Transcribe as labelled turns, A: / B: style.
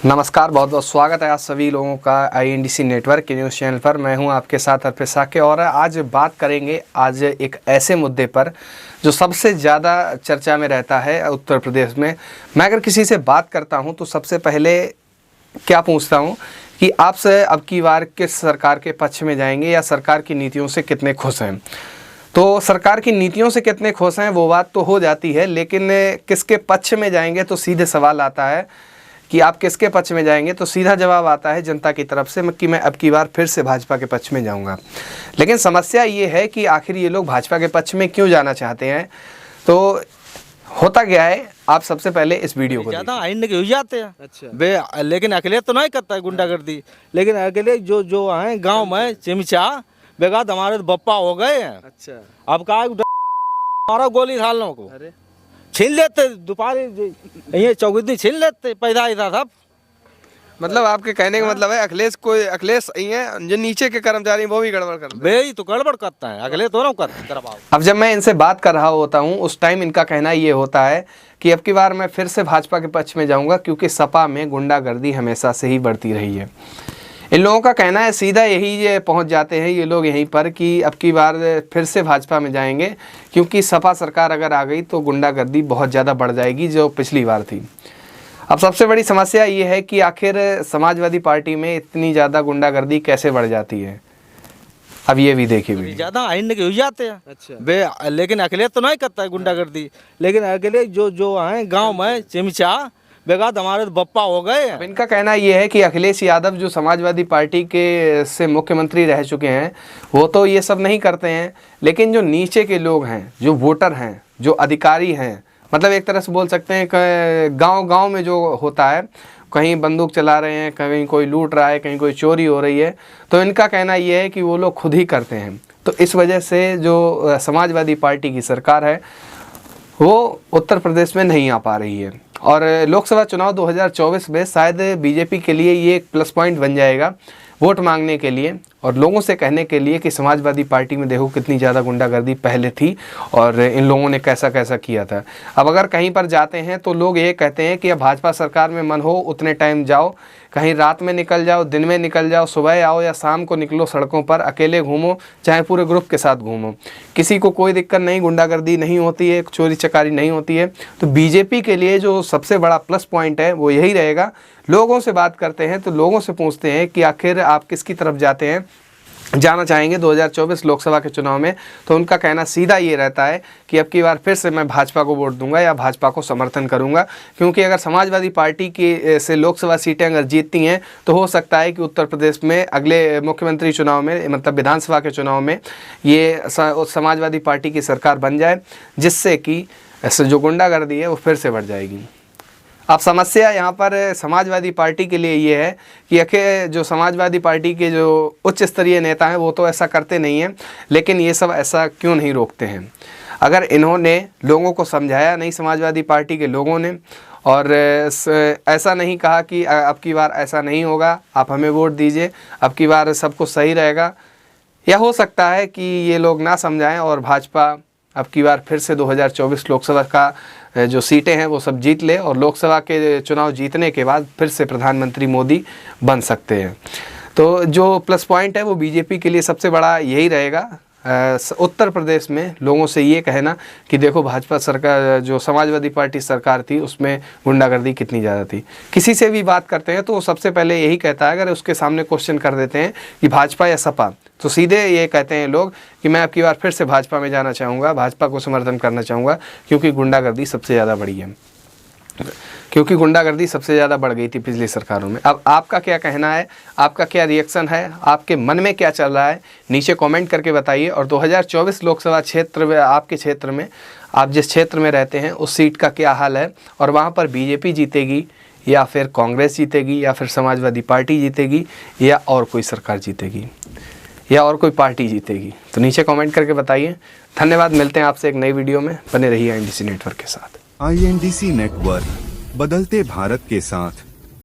A: नमस्कार, बहुत बहुत स्वागत है आप सभी लोगों का INDC नेटवर्क के न्यूज़ चैनल पर। मैं हूं आपके साथ अर्पित साके और आज बात करेंगे आज एक ऐसे मुद्दे पर जो सबसे ज़्यादा चर्चा में रहता है उत्तर प्रदेश में। मैं अगर किसी से बात करता हूं तो सबसे पहले क्या पूछता हूं कि आप से अब की बार किस सरकार के पक्ष में जाएंगे या सरकार की नीतियों से कितने खुश हैं। तो सरकार की नीतियों से कितने खुश हैं वो बात तो हो जाती है, लेकिन किसके पक्ष में जाएंगे तो सीधे सवाल आता है कि आप किसके पक्ष में जाएंगे। तो सीधा जवाब आता है जनता की तरफ से कि मैं अब की बार फिर से भाजपा के पक्ष में जाऊंगा। लेकिन समस्या ये है कि आखिर ये लोग भाजपा के पक्ष में क्यों जाना चाहते हैं। तो होता क्या है, आप सबसे पहले इस वीडियो को
B: ज्यादा आइन के हो जाते हैं।
A: अच्छा।
B: लेकिन अकेले तो नहीं करता है गुंडागर्दी, लेकिन अकेले जो जो हैं गांव में चिमचा बेगाद हमारे तो बप्पा हो गए हैं।
A: अच्छा।
B: अब का मारो गोली डालने को
A: अरे
B: छीन लेते, दोपहर ये चौगुदी छीन लेते, पैदा इधर था।
A: मतलब आपके कहने का मतलब है अखिलेश ये जो नीचे के कर्मचारी वो भी गड़बड़ करते हैं।
B: बे तो गड़बड़ करता है, अगले तो ना कर पाओ।
A: अब जब मैं इनसे बात कर रहा होता हूँ उस टाइम इनका कहना ये होता है कि अब की बार मैं फिर से भाजपा के पक्ष में जाऊंगा क्योंकि सपा में गुंडागर्दी हमेशा से ही बढ़ती रही है। इन लोगों का कहना है, सीधा यही पहुंच जाते हैं ये लोग यहीं पर कि अब की बार फिर से भाजपा में जाएंगे क्योंकि सपा सरकार अगर आ गई तो गुंडागर्दी बहुत ज़्यादा बढ़ जाएगी जो पिछली बार थी। अब सबसे बड़ी समस्या ये है कि आखिर समाजवादी पार्टी में इतनी ज़्यादा गुंडागर्दी कैसे बढ़ जाती है। अब ये भी देखिए,
B: ज्यादा आइन के हो जाते हैं।
A: अच्छा।
B: लेकिन अकेले तो नहीं करता है गुंडागर्दी, लेकिन अकेले जो जो हैं गांव में चिमचा बेगाद हमारे तो बप्पा हो गए हैं।
A: इनका कहना ये है कि अखिलेश यादव जो समाजवादी पार्टी के से मुख्यमंत्री रह चुके हैं वो तो ये सब नहीं करते हैं, लेकिन जो नीचे के लोग हैं, जो वोटर हैं, जो अधिकारी हैं, मतलब एक तरह से बोल सकते हैं कि गांव-गांव में जो होता है, कहीं बंदूक चला रहे हैं, कहीं कोई लूट रहा है, कहीं कोई चोरी हो रही है, तो इनका कहना ये है कि वो लोग खुद ही करते हैं। तो इस वजह से जो समाजवादी पार्टी की सरकार है वो उत्तर प्रदेश में नहीं आ पा रही है और लोकसभा चुनाव 2024 में शायद बीजेपी के लिए ये एक प्लस पॉइंट बन जाएगा वोट मांगने के लिए और लोगों से कहने के लिए कि समाजवादी पार्टी में देखो कितनी ज़्यादा गुंडागर्दी पहले थी और इन लोगों ने कैसा कैसा किया था। अब अगर कहीं पर जाते हैं तो लोग ये कहते हैं कि अब भाजपा सरकार में मन हो उतने टाइम जाओ, कहीं रात में निकल जाओ, दिन में निकल जाओ, सुबह आओ या शाम को निकलो सड़कों पर, अकेले घूमो चाहे पूरे ग्रुप के साथ घूमो, किसी को कोई दिक्कत नहीं, गुंडागर्दी नहीं होती है, चोरी चकारी नहीं होती है। तो बीजेपी के लिए जो सबसे बड़ा प्लस पॉइंट है वो यही रहेगा। लोगों से बात करते हैं तो लोगों से पूछते हैं कि आखिर आप किसकी तरफ जाना चाहेंगे 2024 लोकसभा के चुनाव में। तो उनका कहना सीधा ये रहता है कि अब की बार फिर से मैं भाजपा को वोट दूंगा या भाजपा को समर्थन करूंगा, क्योंकि अगर समाजवादी पार्टी की से लोकसभा सीटें अगर जीतती हैं तो हो सकता है कि उत्तर प्रदेश में अगले मुख्यमंत्री चुनाव में, मतलब विधानसभा के चुनाव में, ये समाजवादी पार्टी की सरकार बन जाए, जिससे कि जो गुंडागर्दी है वो फिर से बढ़ जाएगी। अब समस्या यहाँ पर समाजवादी पार्टी के लिए ये है कि आखिर जो समाजवादी पार्टी के जो उच्च स्तरीय नेता हैं वो तो ऐसा करते नहीं हैं, लेकिन ये सब ऐसा क्यों नहीं रोकते हैं। अगर इन्होंने लोगों को समझाया नहीं, समाजवादी पार्टी के लोगों ने, और ऐसा नहीं कहा कि अब की बार ऐसा नहीं होगा, आप हमें वोट दीजिए, अब की बार सब कुछ सही रहेगा, या हो सकता है कि ये लोग ना समझाएं और भाजपा अब की बार फिर से 2024 लोकसभा का जो सीटें हैं वो सब जीत ले और लोकसभा के चुनाव जीतने के बाद फिर से प्रधानमंत्री मोदी बन सकते हैं। तो जो प्लस पॉइंट है वो बीजेपी के लिए सबसे बड़ा यही रहेगा उत्तर प्रदेश में लोगों से ये कहना कि देखो भाजपा सरकार, जो समाजवादी पार्टी सरकार थी उसमें गुंडागर्दी कितनी ज़्यादा थी। किसी से भी बात करते हैं तो वो सबसे पहले यही कहता है, अगर उसके सामने क्वेश्चन कर देते हैं कि भाजपा या सपा, तो सीधे ये कहते हैं लोग कि मैं अब की बार फिर से भाजपा में जाना चाहूँगा, भाजपा को समर्थन करना चाहूँगा, क्योंकि गुंडागर्दी सबसे ज़्यादा बढ़ी है, क्योंकि गुंडागर्दी सबसे ज़्यादा बढ़ गई थी पिछली सरकारों में। अब आपका क्या कहना है, आपका क्या रिएक्शन है, आपके मन में क्या चल रहा है, नीचे कमेंट करके बताइए। और 2024 लोकसभा क्षेत्र में, आपके क्षेत्र में, आप जिस क्षेत्र में रहते हैं उस सीट का क्या हाल है, और वहाँ पर बीजेपी जीतेगी या फिर कांग्रेस जीतेगी या फिर समाजवादी पार्टी जीतेगी या और कोई सरकार जीतेगी या और कोई पार्टी जीतेगी। तो नीचे कमेंट करके बताइए। धन्यवाद, मिलते हैं आपसे एक नई वीडियो में। बने रहिए INDC नेटवर्क के साथ।
C: INDC नेटवर्क, बदलते भारत के साथ।